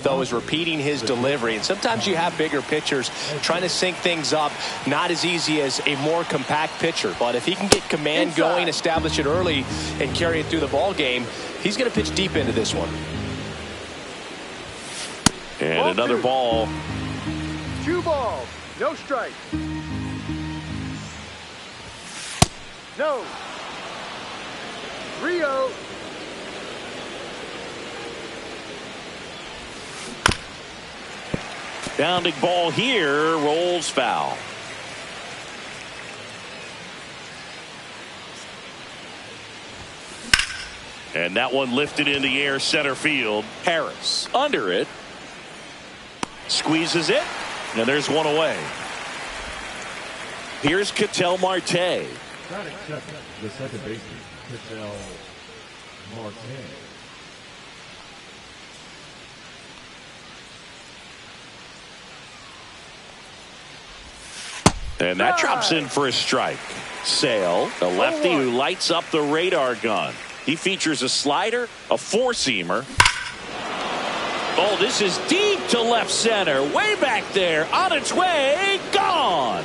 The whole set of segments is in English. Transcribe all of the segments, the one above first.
Though is repeating his delivery, and sometimes you have bigger pitchers trying to sync things up, not as easy as a more compact pitcher, but if he can get command going, establish it early, and carry it through the ball game, he's going to pitch deep into this one. And ball another 2. ball. 2 balls, no strike. No. 3-0. Bounding ball here, rolls foul. And that one lifted in the air, center field. Harris under it. Squeezes it. And there's one away. Here's Ketel Marte. The second baseman, Ketel Marte. And that drops in for a strike. Sale, the lefty who lights up the radar gun. He features a slider, a four-seamer. Oh, this is deep to left center. Way back there. On its way. Gone.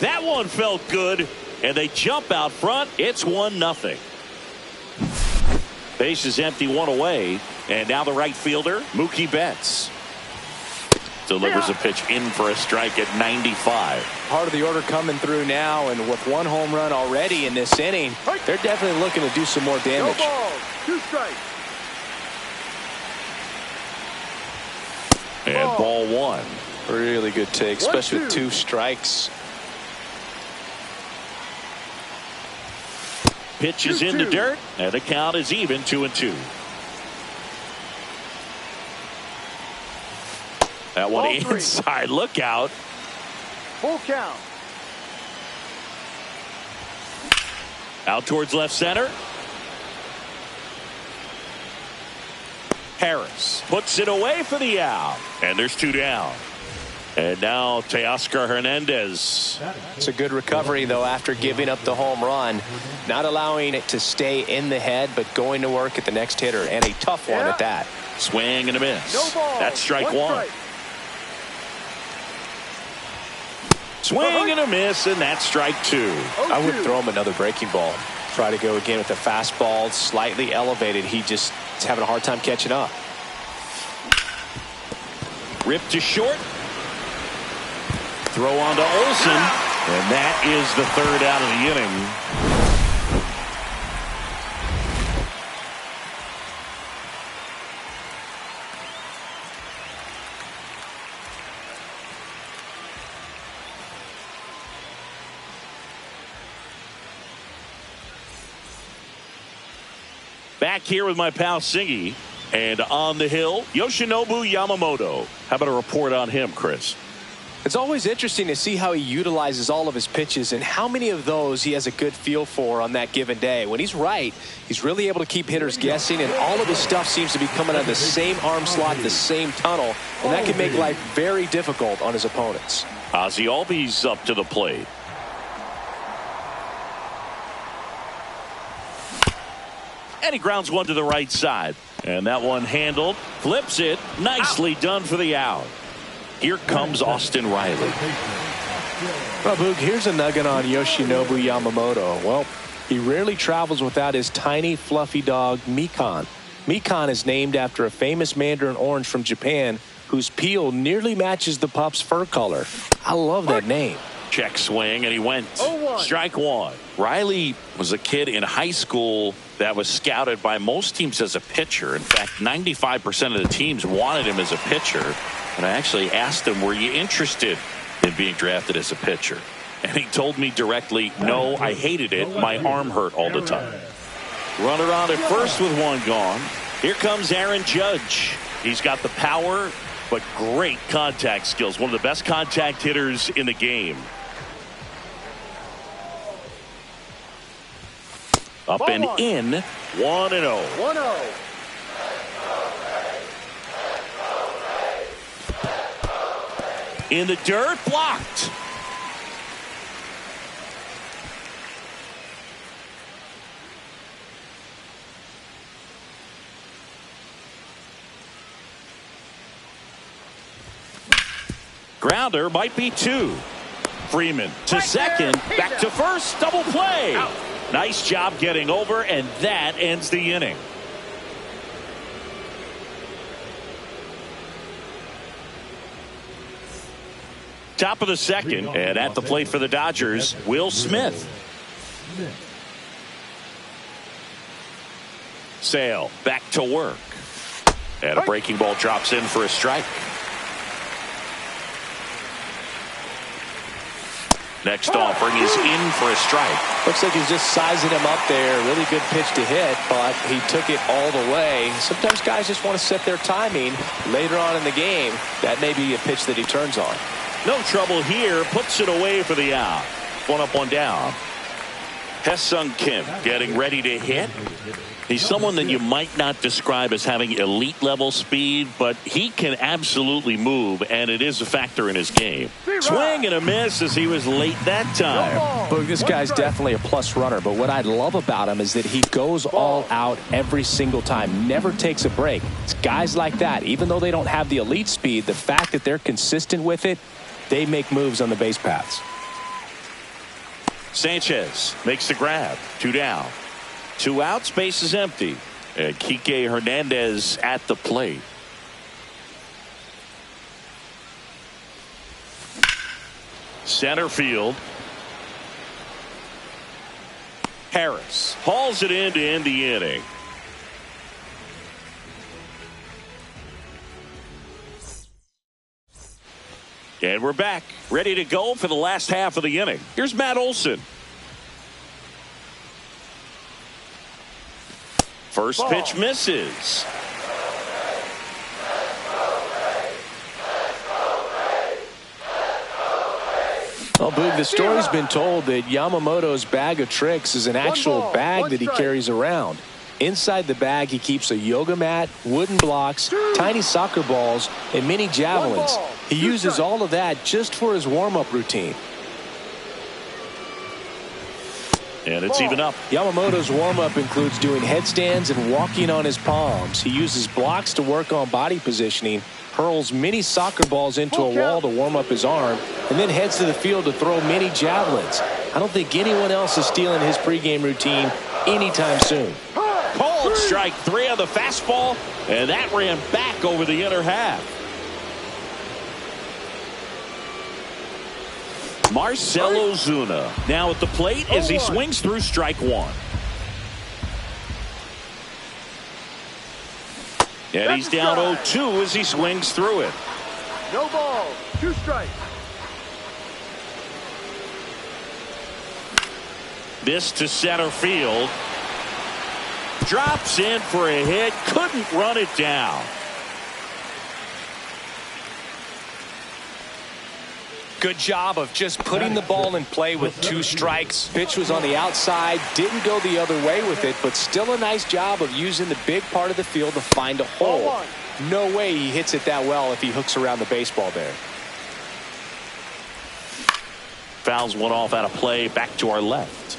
That one felt good. And they jump out front. It's 1-0. Base is empty, one away. And now the right fielder, Mookie Betts. Delivers a pitch in for a strike at 95. Part of the order coming through now, and with one home run already in this inning, they're definitely looking to do some more damage. No balls, 2 strikes. And ball 1. Really good take, especially with 2 strikes. Pitch is in the dirt, and the count is even, 2-2. That one inside. Look out. Full count. Out towards left center. Harris puts it away for the out. And there's 2 down. And now Teoscar Hernandez. It's a good recovery, though, after giving up the home run. Not allowing it to stay in the head, but going to work at the next hitter. And a tough one at that. Swing and a miss. No ball. That's strike 1. Strike. Swing and a miss, and that's strike 2. I would throw him another breaking ball. Try to go again with the fastball, slightly elevated. He just is having a hard time catching up. Ripped to short. Throw on to Olsen, and that is the 3rd out of the inning. Back here with my pal Singy, and on the hill, Yoshinobu Yamamoto. How about a report on him, Chris? It's always interesting to see how he utilizes all of his pitches and how many of those he has a good feel for on that given day. When he's right, he's really able to keep hitters guessing, and all of his stuff seems to be coming out of the same arm slot, the same tunnel, and that can make life very difficult on his opponents. Ozzie Albies up to the plate. And he grounds one to the right side. And that one handled. Flips it. Nicely done for the out. Here comes Austin Riley. Well, Boog, here's a nugget on Yoshinobu Yamamoto. Well, he rarely travels without his tiny, fluffy dog, Mikan. Mikan is named after a famous mandarin orange from Japan whose peel nearly matches the pup's fur color. I love that name. Check swing, and he went. Strike 1. Riley was a kid in high school that was scouted by most teams as a pitcher. In fact, 95% of the teams wanted him as a pitcher. And I actually asked him, were you interested in being drafted as a pitcher? And he told me directly, no, I hated it. My arm hurt all the time. Runner on at first with one gone. Here comes Aaron Judge. He's got the power, but great contact skills. One of the best contact hitters in the game. Up Ball and one. in. 1-0. 1-0. In the dirt, blocked. Grounder might be 2. Freeman to Right second, there. back to first, double play. Out. Nice job getting over, and that ends the inning. Top of the second, and at the plate for the Dodgers, Will Smith. Sale back to work. And a breaking ball drops in for a strike. Next offering is in for a strike. Looks like he's just sizing him up there. Really good pitch to hit, but he took it all the way. Sometimes guys just want to set their timing later on in the game. That may be a pitch that he turns on. No trouble here. Puts it away for the out. 1 up, 1 down. Hesung Kim getting ready to hit. He's someone that you might not describe as having elite level speed, but he can absolutely move, and it is a factor in his game. Swing and a miss as he was late that time. But this guy's definitely a plus runner, but what I love about him is that he goes all out every single time, never takes a break. It's guys like that, even though they don't have the elite speed, the fact that they're consistent with it, they make moves on the base paths. Sanchez makes the grab. 2 down. 2 outs, base is empty. And Kike Hernandez at the plate. Center field. Harris hauls it in to end the inning. And we're back, ready to go for the last half of the inning. Here's Matt Olson. First pitch misses. Well, Boog, the story's been told that Yamamoto's bag of tricks is an actual bag that he carries around. Inside the bag, he keeps a yoga mat, wooden blocks, tiny soccer balls, and mini javelins. He uses all of that just for his warm-up routine. And it's even up. Yamamoto's warm-up includes doing headstands and walking on his palms. He uses blocks to work on body positioning, hurls mini soccer balls into a wall to warm up his arm, and then heads to the field to throw mini javelins. I don't think anyone else is stealing his pregame routine anytime soon. Called strike 3 on the fastball, and that ran back over the inner half. Marcell Ozuna now at the plate as he swings through strike 1. And he's down 0-2 as he swings through it. No ball, 2 strikes. This to center field. Drops in for a hit. Couldn't run it down. Good job of just putting the ball in play with 2 strikes. Pitch was on the outside, didn't go the other way with it, but still a nice job of using the big part of the field to find a hole. No way he hits it that well if he hooks around the baseball there. Fouls one off out of play, back to our left.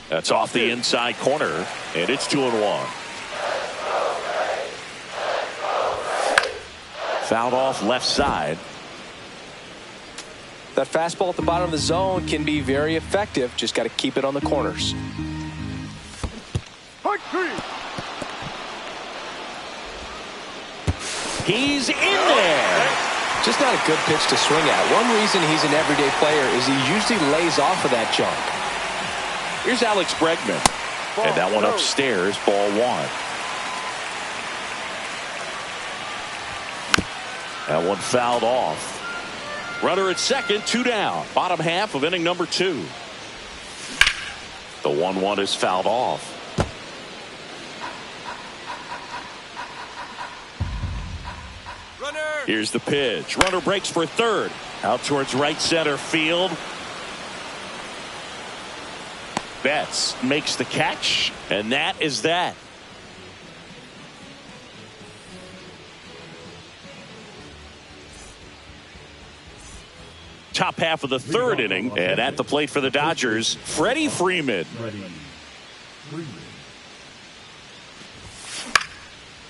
That's off the inside corner, and it's 2-1. Fouled off left side. That fastball at the bottom of the zone can be very effective. Just got to keep it on the corners. He's in there. Just not a good pitch to swing at. One reason he's an everyday player is he usually lays off of that junk. Here's Alex Bregman. And that one upstairs, ball 1. That one fouled off. Runner at second, 2 down. Bottom half of inning number 2. The 1-1 is fouled off. Runner. Here's the pitch. Runner breaks for third. Out towards right center field. Betts makes the catch, and that is that. Top half of the third inning, and at the plate for the Dodgers, Freddie Freeman.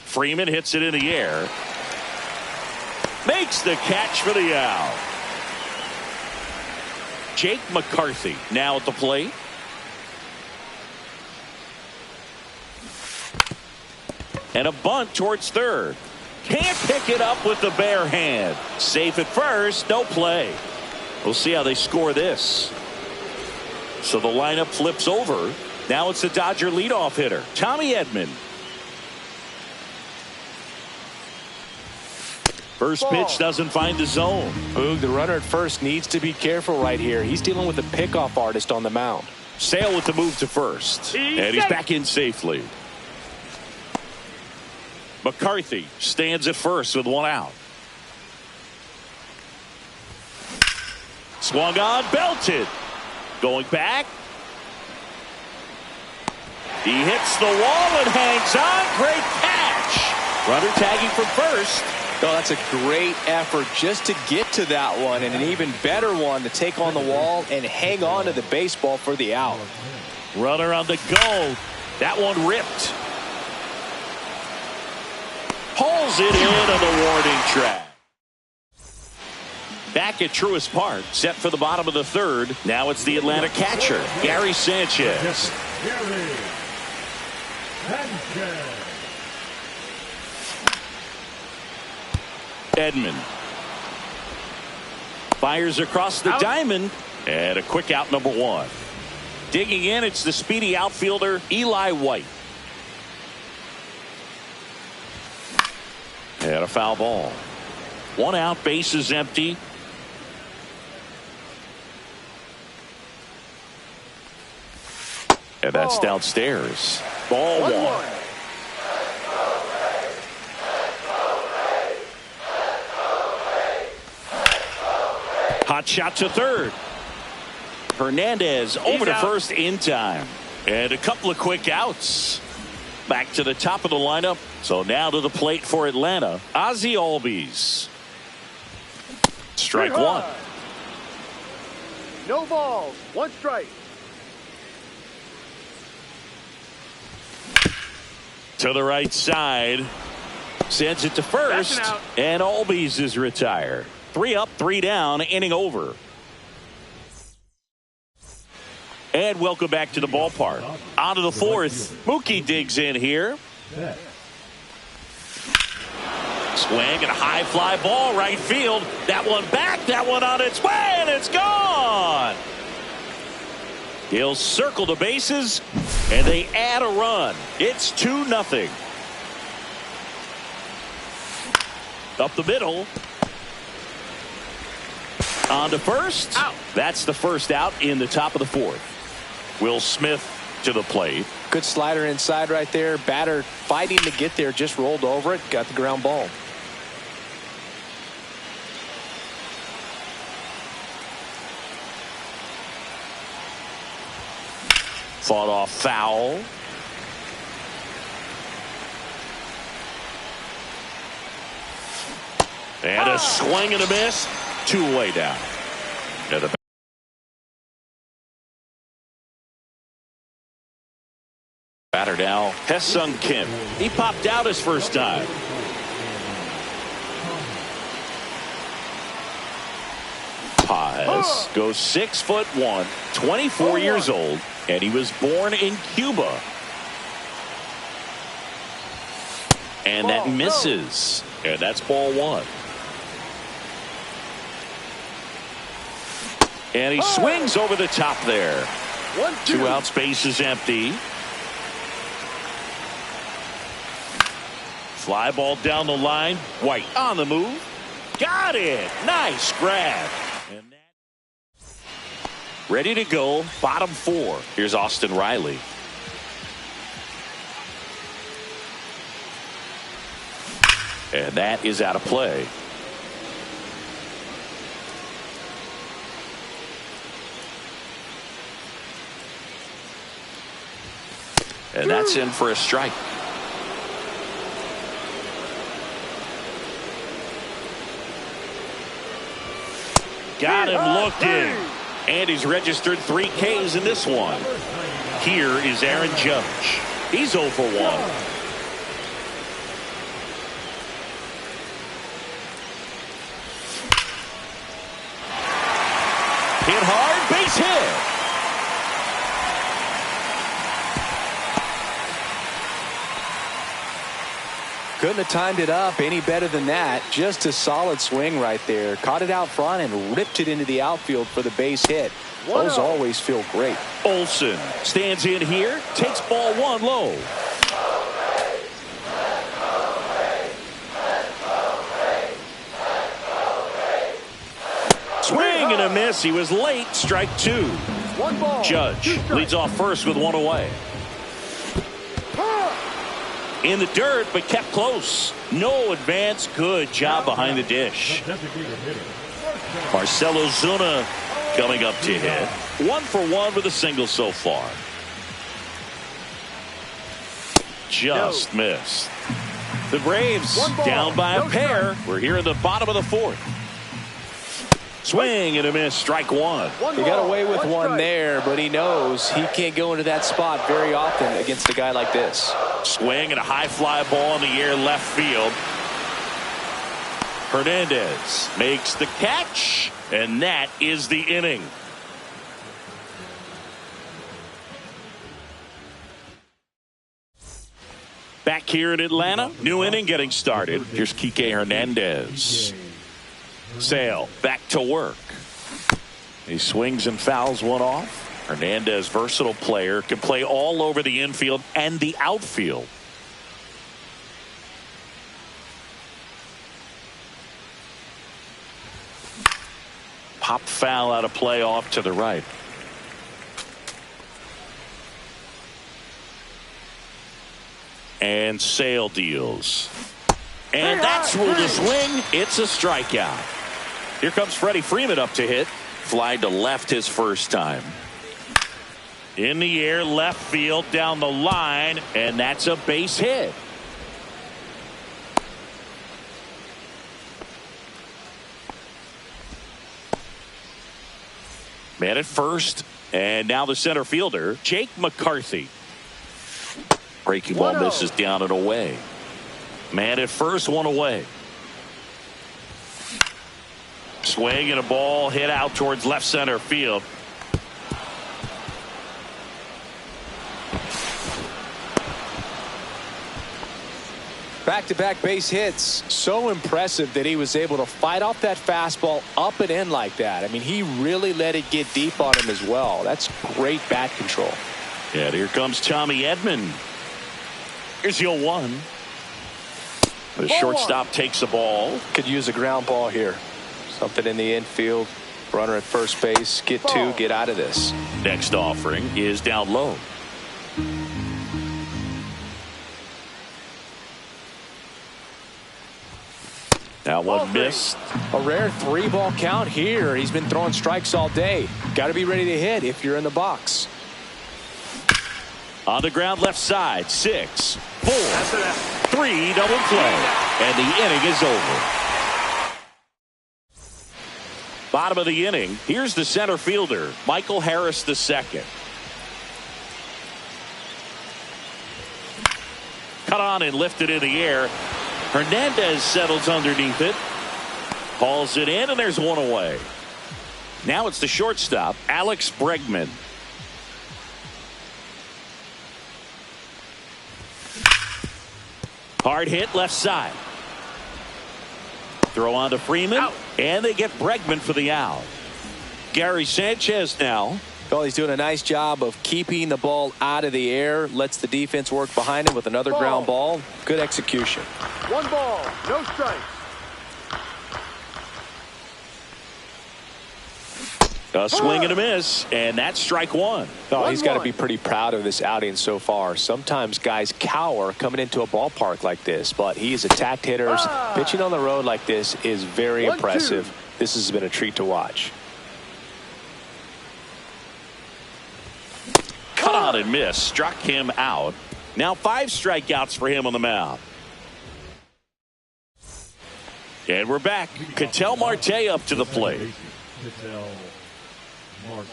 Freeman hits it in the air. Makes the catch for the out. Jake McCarthy now at the plate. And a bunt towards third. Can't pick it up with the bare hand. Safe at first, no play. We'll see how they score this. So the lineup flips over. Now it's the Dodger leadoff hitter, Tommy Edman. First pitch doesn't find the zone. Boog, the runner at first needs to be careful right here. He's dealing with a pickoff artist on the mound. Sale with the move to first. And he's back in safely. McCarthy stands at first with one out. Swung on, belted. Going back. He hits the wall and hangs on. Great catch. Runner tagging from first. Oh, that's a great effort just to get to that one, and an even better one to take on the wall and hang on to the baseball for the out. Runner on the go. That one ripped. Pulls it in on the warning track. Back at Truist Park, set for the bottom of the third. Now it's the Atlanta catcher, Gary Sanchez. Edman fires across the diamond, and a quick out, number one. Digging in, it's the speedy outfielder Eli White. And a foul ball. One out, base is empty. And that's downstairs. Ball one. Hot shot to third. Hernandez over to first in time. And a couple of quick outs. Back to the top of the lineup. So now to the plate for Atlanta, Ozzie Albies. Strike one. No balls. One strike. To the right side. Sends it to first. And Albies is retired. 3 up, 3 down, inning over. And welcome back to the ballpark. On to the fourth. Mookie digs in here. Swing and a high fly ball right field. That one back, that one on its way, and it's gone. He'll circle the bases, and they add a run. It's 2-0. Up the middle. On to first. Out. That's the first out in the top of the fourth. Will Smith to the plate. Good slider inside right there. Batter fighting to get there. Just rolled over it. Got the ground ball. Fought off foul. And a swing and a miss. 2-away down. The batter now, Ha-Seong Kim. He popped out his first time. Paz goes 6'1", 24 years old, and he was born in Cuba. And that misses. And that's ball one. And he swings over the top there. 2 outs, base is empty. Fly ball down the line. White on the move. Got it. Nice grab. And that... Ready to go. Bottom 4. Here's Austin Riley. And that is out of play. And that's in for a strike. Got him looking. And he's registered 3 Ks in this one. Here is Aaron Judge. He's 0 for 1. Hit hard, base hit. Couldn't have timed it up any better than that. Just a solid swing right there. Caught it out front and ripped it into the outfield for the base hit. Those always feel great. Olson stands in here, takes ball 1 low. Swing and a miss. He was late. Strike 2. 1 ball. Judge leads off first with 1 away. In the dirt, but kept close. No advance. Good job behind the dish. Marcell Ozuna coming up to hit. 1 for 1 with a single so far. Just missed. The Braves down by a pair. We're here in the bottom of the 4th. Swing and a miss. Strike 1. He got away with one there, but he knows he can't go into that spot very often against a guy like this. Swing and a high fly ball in the air left field. Hernandez makes the catch, and that is the inning. Back here in Atlanta, new inning getting started. Here's Kike Hernandez. Sale back to work. He swings and fouls one off. Hernandez, versatile player, can play all over the infield and the outfield. Pop foul out of play off to the right. And Sale deals. And that's ruled a swing. It's a strikeout. Here comes Freddie Freeman up to hit. Fly to left his first time. In the air, left field, down the line, and that's a base hit. Man at first, and now the center fielder, Jake McCarthy. Breaking ball misses down and away. Man at first, 1 away. Swing and a ball hit out towards left center field. Back-to-back base hits. So impressive that he was able to fight off that fastball up and in like that. I mean, he really let it get deep on him as well. That's great bat control. Yeah, here comes Tommy Edman. Here's the 0-1. The shortstop takes the ball. Could use a ground ball here. Something in the infield. Runner at first base. Get 2. Get out of this. Next offering is down low. That one missed. A rare 3-ball count here. He's been throwing strikes all day. Got to be ready to hit if you're in the box. On the ground left side. 6, 4, 3 double play. And the inning is over. Bottom of the inning. Here's the center fielder, Michael Harris II. Cut on and lifted in the air. Hernandez settles underneath it. Hauls it in, and there's 1 away. Now it's the shortstop, Alex Bregman. Hard hit left side. Throw on to Freeman, and they get Bregman for the out. Gary Sanchez now. Well, he's doing a nice job of keeping the ball out of the air. Lets the defense work behind him with another ground ball. Good execution. 1 ball, no strikes. A swing and a miss, and that's strike 1. Oh, he's got to be pretty proud of this outing so far. Sometimes guys cower coming into a ballpark like this, but he's attacked hitters. Pitching on the road like this is very impressive. This has been a treat to watch. Cut on on and missed. Struck him out. Now 5 strikeouts for him on the mound. And we're back. Ketel Marte up to the plate. Ketel Marte.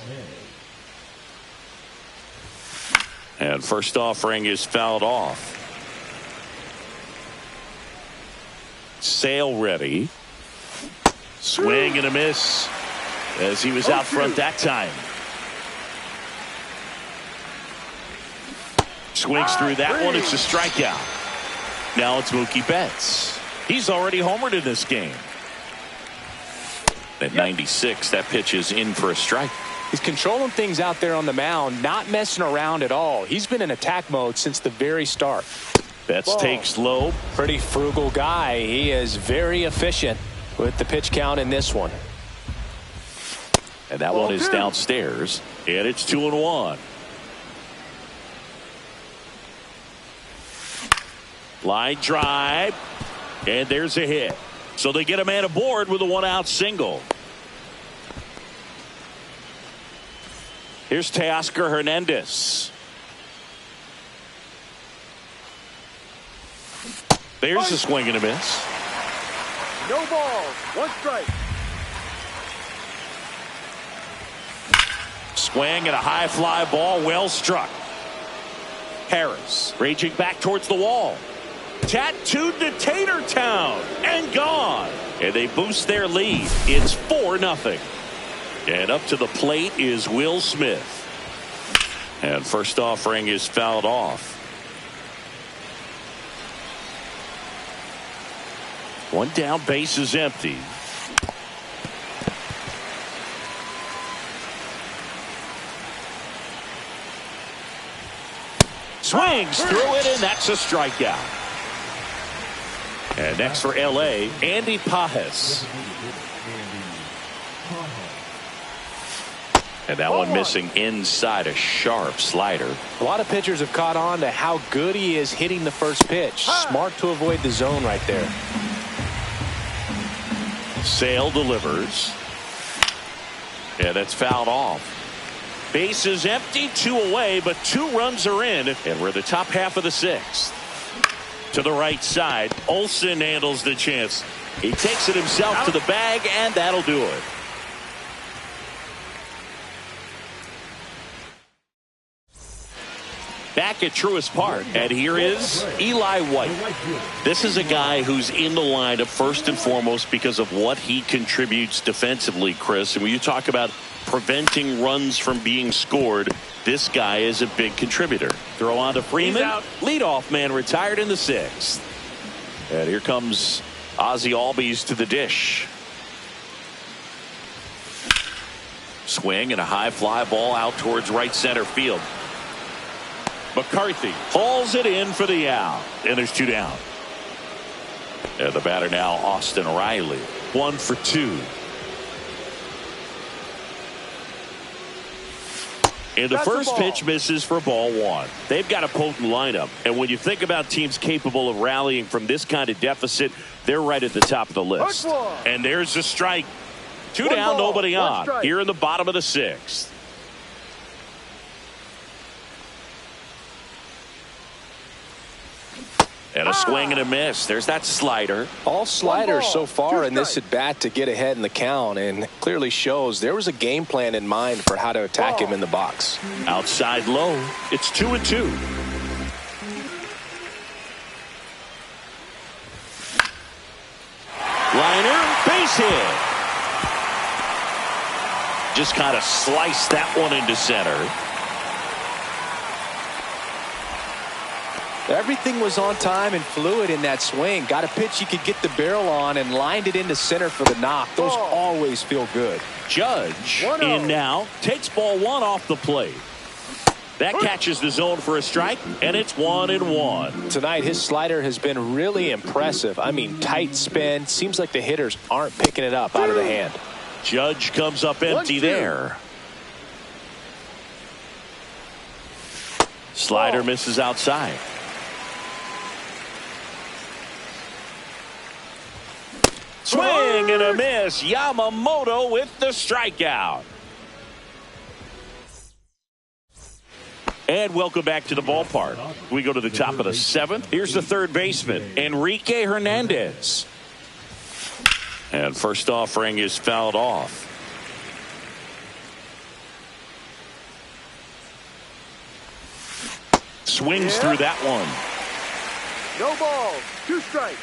And first offering is fouled off. Sale ready. Swing and a miss as he was out front that time. Swings through that one. It's a strikeout. Now it's Mookie Betts. He's already homered in this game. At 96, that pitch is in for a strike. He's controlling things out there on the mound, not messing around at all. He's been in attack mode since the very start. Betts takes low. Pretty frugal guy. He is very efficient with the pitch count in this one. And that one is downstairs. And it's 2-1. Line drive. And there's a hit. So they get a man aboard with a 1-out single. Here's Teoscar Hernandez. There's a swing and a miss. No ball. 1 strike. Swing and a high fly ball, well struck. Harris raging back towards the wall. Tattooed to Tatertown and gone. And they boost their lead. It's 4-0. And up to the plate is Will Smith. And first offering is fouled off. 1 down, base is empty. Swings through it, and that's a strikeout. And next for L.A., Andy Pages. And that one missing inside, a sharp slider. A lot of pitchers have caught on to how good he is hitting the first pitch. Smart to avoid the zone right there. Sale delivers. Yeah, that's fouled off. Base is empty, 2 away, but 2 runs are in. And we're the top half of the 6th. To the right side, Olsen handles the chance. He takes it himself to the bag, and that'll do it. Back at Truist Park, and here is Eli White. This is a guy who's in the lineup first and foremost because of what he contributes defensively, Chris. And when you talk about preventing runs from being scored, this guy is a big contributor. Throw on to Freeman. Leadoff man retired in the 6th. And here comes Ozzie Albies to the dish. Swing and a high fly ball out towards right center field. McCarthy hauls it in for the out. And there's 2 down. And the batter now, Austin Riley. 1 for 2. And the first pitch misses for ball 1. They've got a potent lineup. And when you think about teams capable of rallying from this kind of deficit, they're right at the top of the list. And there's a strike. 2 down, nobody on. Here in the bottom of the 6th. And a swing and a miss. There's that slider. All sliders so far in this at bat to get ahead in the count, and clearly shows there was a game plan in mind for how to attack him in the box. Outside low. It's 2-2. Liner, base hit. Just kind of sliced that one into center. Everything was on time and fluid in that swing. Got a pitch you could get the barrel on and lined it into center for the knock. Those always feel good. Judge in now. Takes ball 1 off the plate. That catches the zone for a strike, and it's 1-1. Tonight, his slider has been really impressive. I mean, tight spin. Seems like the hitters aren't picking it up out of the hand. Judge comes up empty there. Slider misses outside. Swing and a miss. Yamamoto with the strikeout. And welcome back to the ballpark. We go to the top of the 7th. Here's the third baseman, Enrique Hernandez. And first offering is fouled off. Swings through that one. No ball. 2 strikes.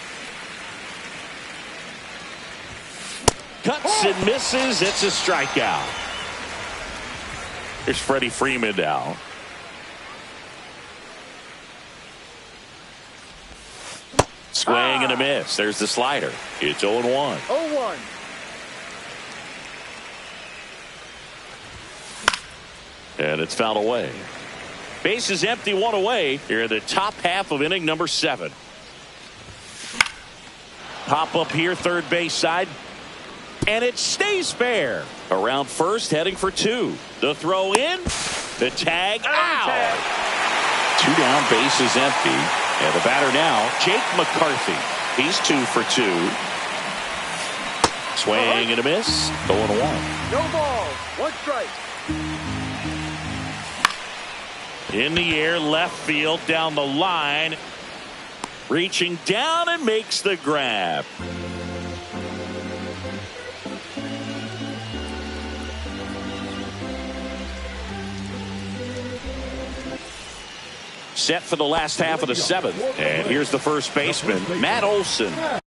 Cuts and misses. It's a strikeout. Here's Freddie Freeman now. Swing and a miss. There's the slider. It's 0-1. 0-1. And it's fouled away. Base is empty, 1 away. Here in the top half of inning number 7. Pop up here, third base side. And it stays fair. Around first, heading for 2. The throw in. The tag out. 2 down, base is empty. And the batter now, Jake McCarthy. He's 2 for 2. Swing and a miss. 0-1. No balls. 1 strike. In the air, left field, down the line. Reaching down and makes the grab. Set for the last half of the 7th. And here's the first baseman, Matt Olson. Now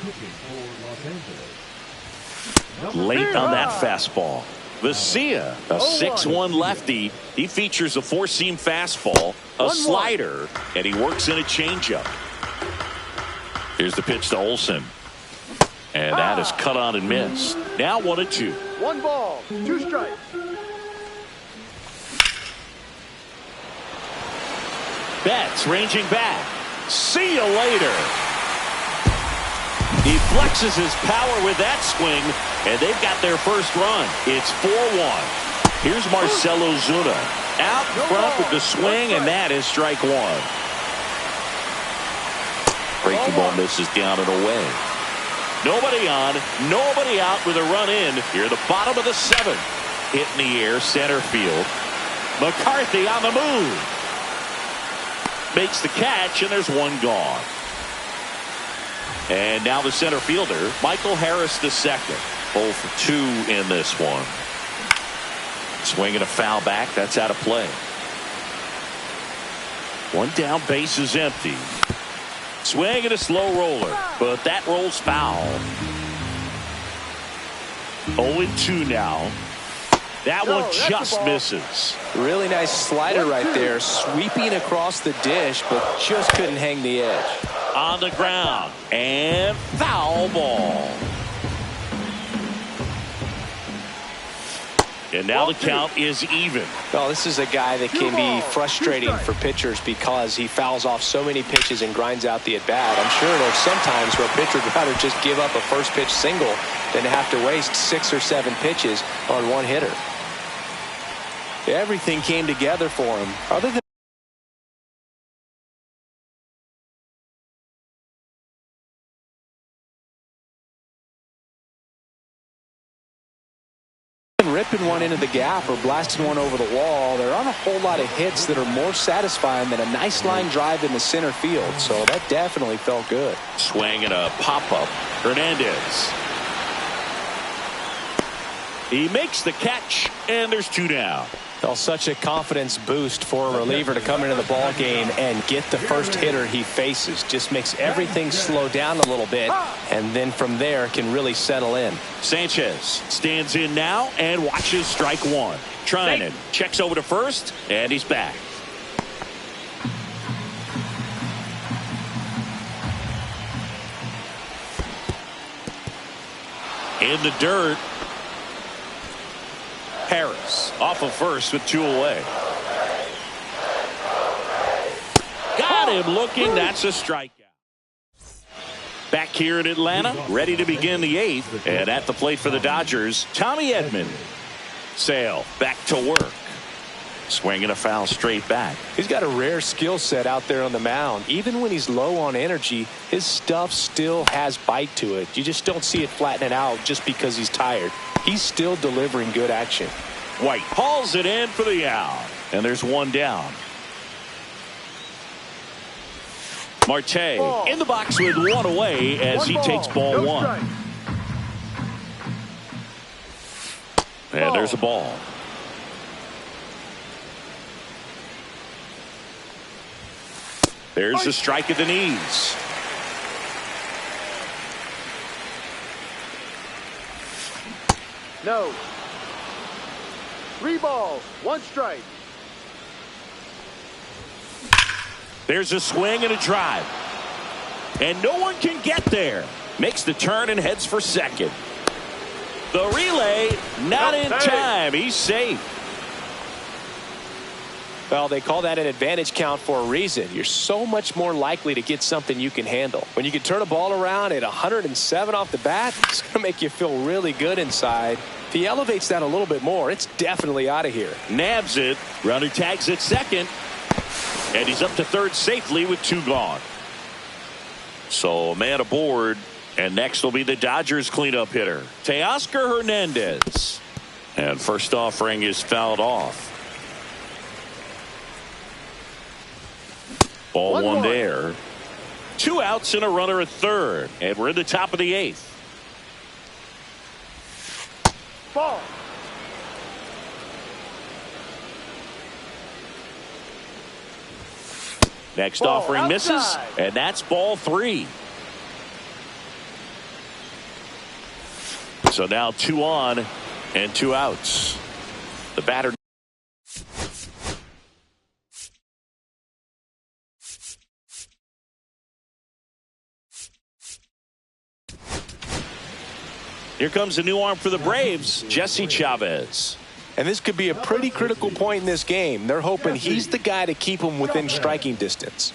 pitching for Los Angeles. Late on that fastball. Vesia, a 6-1 lefty. He features a 4-seam fastball, a slider, and he works in a changeup. Here's the pitch to Olson. And that is cut on and missed. Now 1-2. 1 ball. 2 strikes. Betts ranging back. See you later. He flexes his power with that swing, and they've got their first run. It's 4-1. Here's Marcell Ozuna. Out front with the swing, and that is strike 1. Breaking ball misses down and away. Nobody on, nobody out with a run in. Here at the bottom of the 7th. Hit in the air, center field. McCarthy on the move. Makes the catch, and there's 1 gone. And now the center fielder, Michael Harris II. 0 for 2 in this one. Swinging a foul back. That's out of play. 1 down, base is empty. Swing and a slow roller, but that rolls foul. 0-2 now. That one just misses. Really nice slider right there, sweeping across the dish, but just couldn't hang the edge. On the ground, and foul ball. And now the count is even. Well, this is a guy that can be frustrating for pitchers because he fouls off so many pitches and grinds out the at-bat. I'm sure there's sometimes where a pitcher would rather just give up a first pitch single than have to waste 6 or 7 pitches on 1 hitter. Everything came together for him. Other than ripping one into the gap or blasting one over the wall, there aren't a whole lot of hits that are more satisfying than a nice line drive in the center field. So that definitely felt good. Swing and a pop-up. Hernandez. He makes the catch, and there's 2 down. Well, such a confidence boost for a reliever to come into the ball game and get the first hitter he faces. Just makes everything slow down a little bit, and then from there can really settle in. Sanchez stands in now and watches strike 1. Treinen checks over to first, and he's back. In the dirt. Harris off of first with 2 away. Got him looking. That's a strikeout. Back here in Atlanta, ready to begin the 8th. And at the plate for the Dodgers, Tommy Edman. Sale back to work. Swinging a foul straight back. He's got a rare skill set out there on the mound. Even when he's low on energy, his stuff still has bite to it. You just don't see it flattening out just because he's tired. He's still delivering good action. White hauls it in for the out. And there's one down. Marte ball. in the box with one away as he takes ball no one. strike. And there's a ball. There's a strike at the knees. No. 3 balls, 1 strike. There's a swing and a drive. And no one can get there. Makes the turn and heads for second. The relay not in time. He's safe. Well, they call that an advantage count for a reason. You're so much more likely to get something you can handle. When you can turn a ball around at 107 off the bat, it's going to make you feel really good inside. If he elevates that a little bit more, it's definitely out of here. Nabs it. Runner tags at second. And he's up to third safely with 2 gone. So a man aboard. And next will be the Dodgers cleanup hitter, Teoscar Hernandez. And first offering is fouled off. Ball one there. 2 outs and a runner at third. And we're in the top of the 8th. Ball. Next Ball offering misses. outside. And that's ball 3. So now 2 on and 2 outs. The batter. Here comes a new arm for the Braves, Jesse Chavez. And this could be a pretty critical point in this game. They're hoping he's the guy to keep them within striking distance.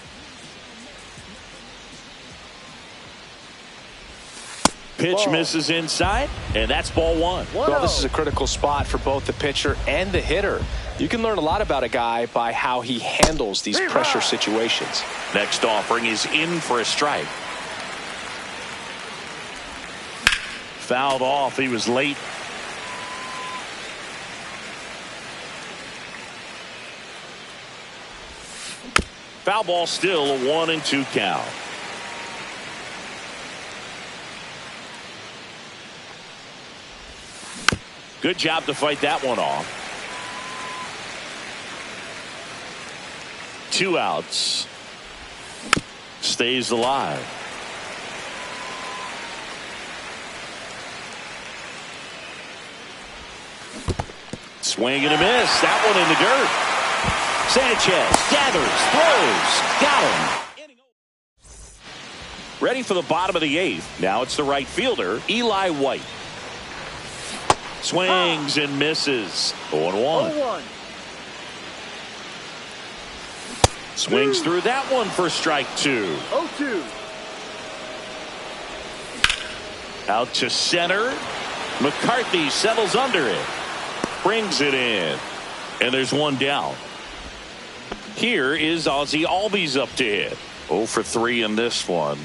Pitch misses inside, and that's ball 1. Well, this is a critical spot for both the pitcher and the hitter. You can learn a lot about a guy by how he handles these pressure situations. Next offering is in for a strike. Fouled off. He was late. Foul ball still, a 1-2 count. Good job to fight that one off. 2 outs. Stays alive. Swing and a miss. That one in the dirt. Sanchez gathers, throws, got him. Ready for the bottom of the 8th. Now it's the right fielder, Eli White. Swings and misses. 0-1. 0-1. Swings through that one for strike 2. 0-2. Out to center. McCarthy settles under it. Brings it in. And there's one down. Here is Ozzie Albies up to hit. 0 for 3 in this one.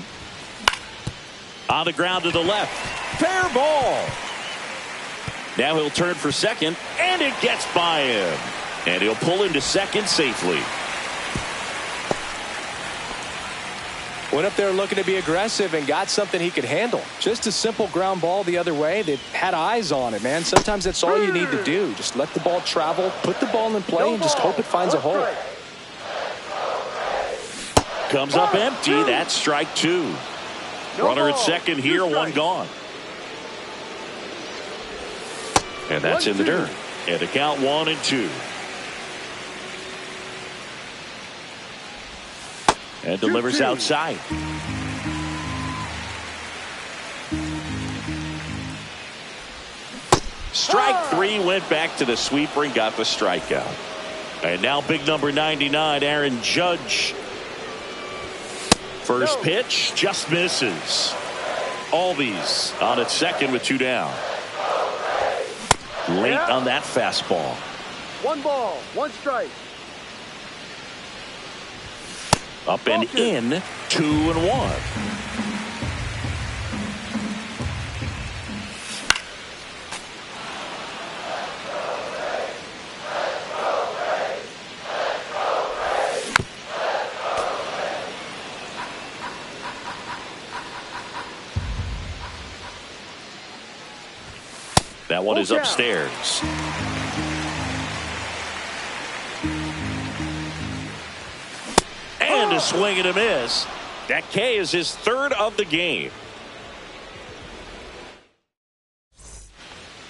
On the ground to the left. Fair ball. Now he'll turn for second, and it gets by him. And he'll pull into second safely. Went up there looking to be aggressive and got something he could handle. Just a simple ground ball the other way. They've had eyes on it, man. Sometimes that's all you need to do. Just let the ball travel, put the ball in play, and just hope it finds a hole. Comes up empty. That's strike 2. Runner at second here, 1 gone. And that's in the dirt. And the count 1-2. And delivers outside. Strike 3, went back to the sweeper and got the strikeout. And now big number 99, Aaron Judge. First pitch just misses. Albies on at second with 2 down. Late on that fastball. 1 ball, 1 strike. Up and in, 2-1. That one is upstairs. And a swing and a miss. That K is his 3rd of the game.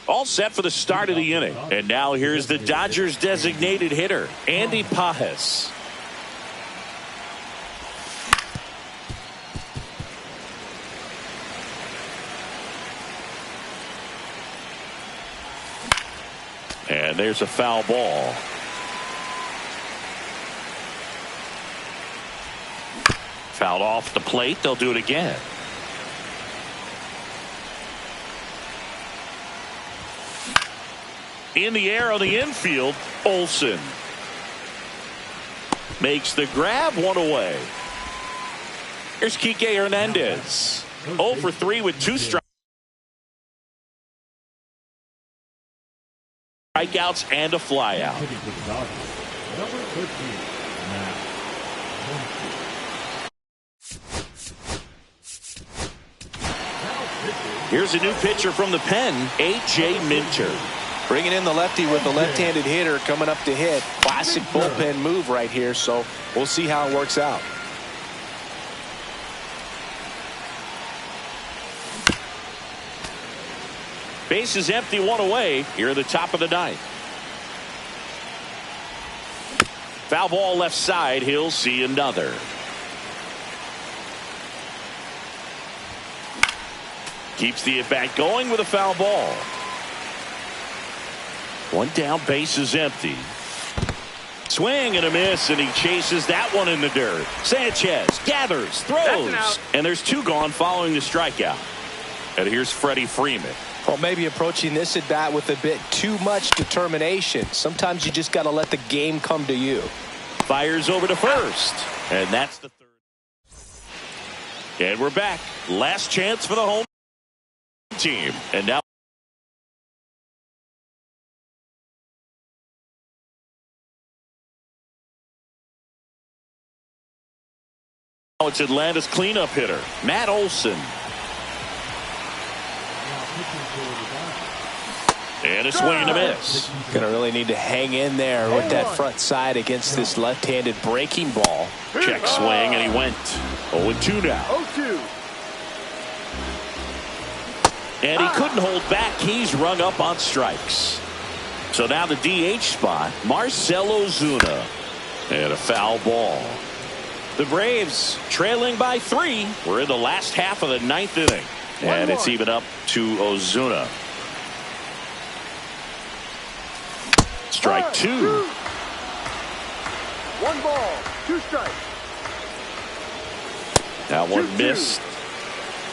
All set for the start of the inning. And now here's the Dodgers designated hitter, Andy Pages. And there's a foul ball. Fouled off the plate. They'll do it again. In the air on the infield, Olsen makes the grab, 1 away. Here's Kike Hernandez. 0 for 3 with 2 strikeouts and a flyout. Number 13, Matt. Here's a new pitcher from the pen, A.J. Minter. Bringing in the lefty with the left-handed hitter coming up to hit. Classic bullpen move right here, so we'll see how it works out. Base is empty, 1 away here at the top of the 9th. Foul ball left side. He'll see another. Keeps the at-bat going with a foul ball. 1 down, base is empty. Swing and a miss, and he chases that one in the dirt. Sanchez gathers, throws, and there's 2 gone following the strikeout. And here's Freddie Freeman. Well, maybe approaching this at bat with a bit too much determination. Sometimes you just got to let the game come to you. Fires over to first, and that's the 3rd. And we're back. Last chance for the home team. And now it's Atlanta's cleanup hitter, Matt Olson. And a swing and a miss. Going to really need to hang in there with that front side against this left-handed breaking ball. Check swing, and he went 0-2 now. 0-2. And he couldn't hold back. He's rung up on strikes. So now the DH spot, Marcell Ozuna. And a foul ball. The Braves trailing by 3. We're in the last half of the 9th inning. And it's even up to Ozuna. Strike 2. 1 ball, 2 strikes. That one missed.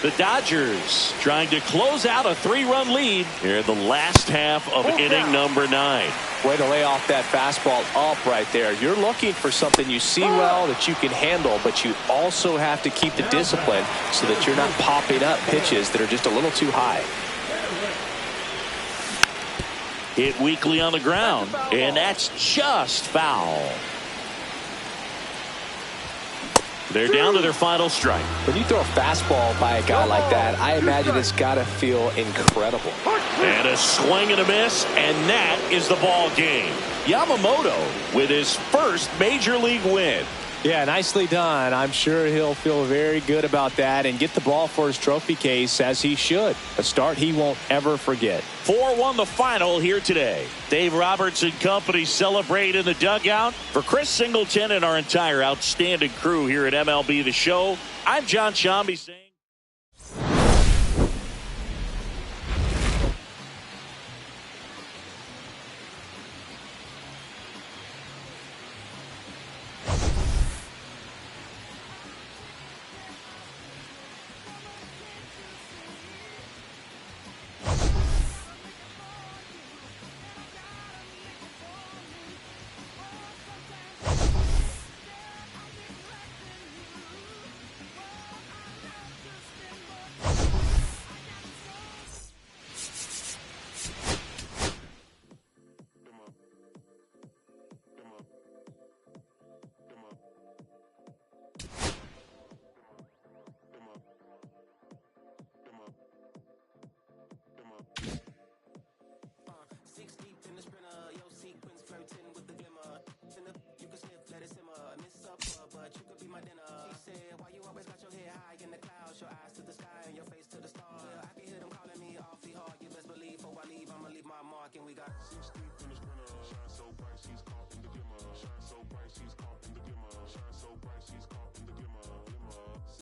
The Dodgers trying to close out a 3-run lead here in the last half of inning number 9. Way to lay off that fastball up right there. You're looking for something you see well that you can handle, but you also have to keep the discipline so that you're not popping up pitches that are just a little too high. Hit weakly on the ground, and that's just foul. They're down to their final strike. When you throw a fastball by a guy like that, I imagine it's got to feel incredible. And a swing and a miss, and that is the ball game. Yamamoto with his first major league win. Yeah, nicely done. I'm sure he'll feel very good about that and get the ball for his trophy case, as he should. A start he won't ever forget. 4-1 the final here today. Dave Roberts and company celebrate in the dugout. For Chris Singleton and our entire outstanding crew here at MLB The Show, I'm John Shambi saying your eyes to the sky and your face to the stars. Yeah, I can hear them calling me awfully hard. You best believe before I leave, I'ma leave my mark. And we got 6 deep in the sprinter. Shine so bright, she's caught in the glimmer. Shine so bright, she's caught in the glimmer. Shine so bright, she's